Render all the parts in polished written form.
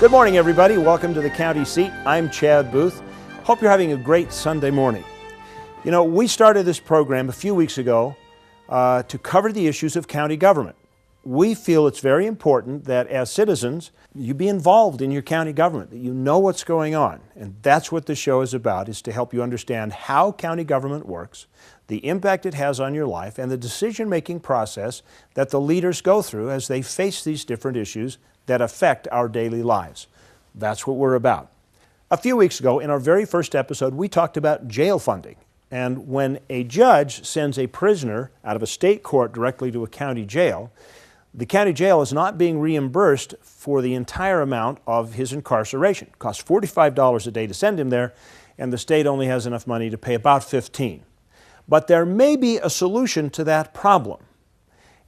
Good morning, everybody. Welcome to the county seat. I'm Chad Booth. Hope you're having a great Sunday morning. You know, we started this program a few weeks ago to cover the issues of county government. We feel it's very important that as citizens, you be involved in your county government, that you know what's going on. And that's what the show is about, is to help you understand how county government works, the impact it has on your life, and the decision-making process that the leaders go through as they face these different issues that affect our daily lives. That's what we're about. A few weeks ago, in our very first episode, we talked about jail funding. And when a judge sends a prisoner out of a state court directly to a county jail, the county jail is not being reimbursed for the entire amount of his incarceration. It costs $45 a day to send him there, and the state only has enough money to pay about $15. But there may be a solution to that problem.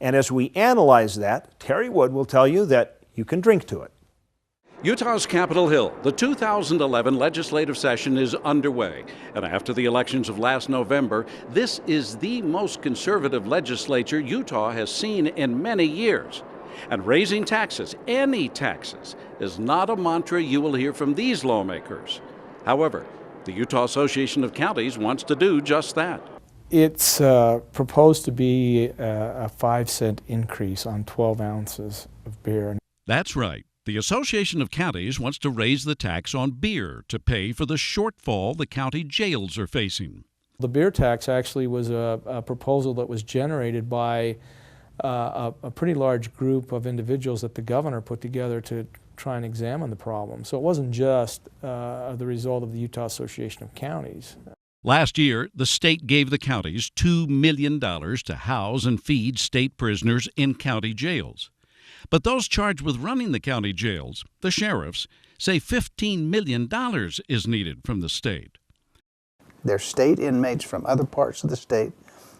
And as we analyze that, Terry Wood will tell you that you can drink to it. Utah's Capitol Hill. The 2011 legislative session is underway. And after the elections of last November, this is the most conservative legislature Utah has seen in many years. And raising taxes, any taxes, is not a mantra you will hear from these lawmakers. However, the Utah Association of Counties wants to do just that. It's proposed to be a 5-cent increase on 12 ounces of beer. That's right. The Association of Counties wants to raise the tax on beer to pay for the shortfall the county jails are facing. The beer tax actually was a proposal that was generated by a pretty large group of individuals that the governor put together to try and examine the problem. So it wasn't just the result of the Utah Association of Counties. Last year, the state gave the counties $2 million to house and feed state prisoners in county jails. But those charged with running the county jails, the sheriffs, say $15 million is needed from the state. They're state inmates from other parts of the state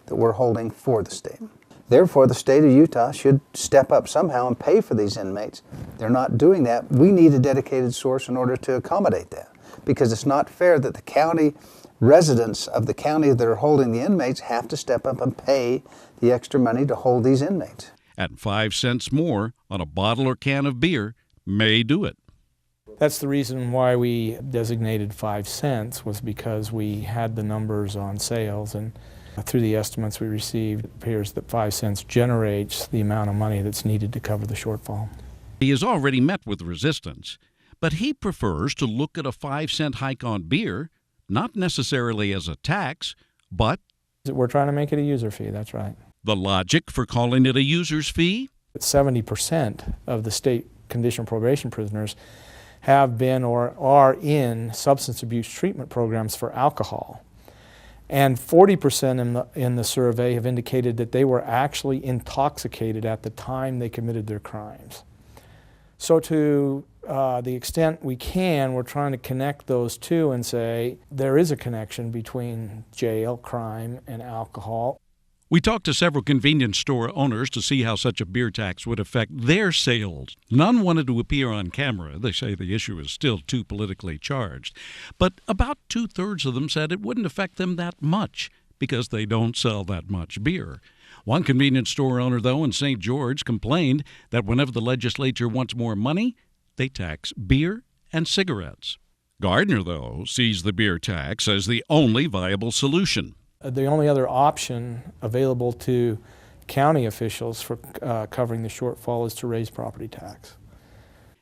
that we're holding for the state. Therefore, the state of Utah should step up somehow and pay for these inmates. They're not doing that. We need a dedicated source in order to accommodate that, because it's not fair that the county residents of the county that are holding the inmates have to step up and pay the extra money to hold these inmates. And 5 cents more on a bottle or can of beer may do it. That's the reason why we designated 5 cents, was because we had the numbers on sales, and through the estimates we received, it appears that 5 cents generates the amount of money that's needed to cover the shortfall. He has already met with resistance, but he prefers to look at a 5-cent hike on beer, not necessarily as a tax, but we're trying to make it a user fee, that's right. The logic for calling it a user's fee? 70% of the state conditional probation prisoners have been or are in substance abuse treatment programs for alcohol. And 40% in the survey have indicated that they were actually intoxicated at the time they committed their crimes. So to the extent we can, we're trying to connect those two and say there is a connection between jail, crime, and alcohol. We talked to several convenience store owners to see how such a beer tax would affect their sales. None wanted to appear on camera. They say the issue is still too politically charged. But about 2/3 of them said it wouldn't affect them that much because they don't sell that much beer. One convenience store owner, though, in St. George complained that whenever the legislature wants more money, they tax beer and cigarettes. Gardner, though, sees the beer tax as the only viable solution. The only other option available to county officials for covering the shortfall is to raise property tax.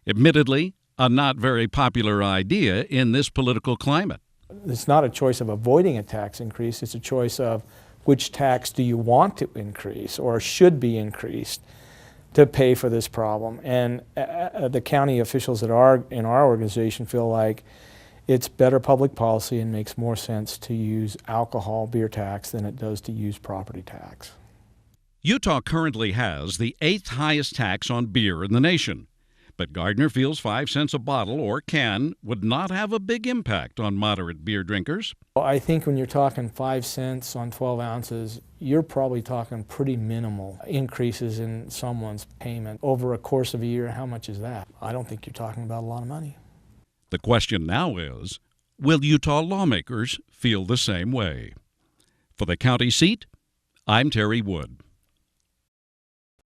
Admittedly, a not very popular idea in this political climate. It's not a choice of avoiding a tax increase, it's a choice of which tax do you want to increase or should be increased to pay for this problem. And the county officials that are in our organization feel like it's better public policy and makes more sense to use alcohol beer tax than it does to use property tax. Utah currently has the 8th highest tax on beer in the nation, but Gardner feels 5 cents a bottle or can would not have a big impact on moderate beer drinkers. I think when you're talking 5 cents on 12 ounces, you're probably talking pretty minimal increases in someone's payment. Over a course of a year, how much is that? I don't think you're talking about a lot of money. The question now is, will Utah lawmakers feel the same way? For the county seat, I'm Terry Wood.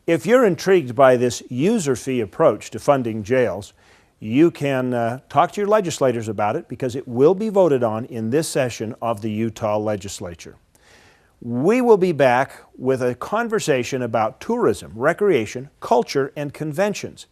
If you're intrigued by this user fee approach to funding jails, you can talk to your legislators about it because it will be voted on in this session of the Utah legislature. We will be back with a conversation about tourism, recreation, culture, and conventions.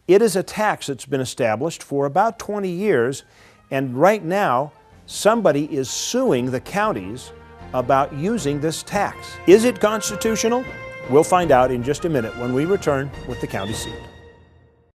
It is a tax that's been established for about 20 years, and right now, somebody is suing the counties about using this tax. Is it constitutional? We'll find out in just a minute when we return with the County Seat.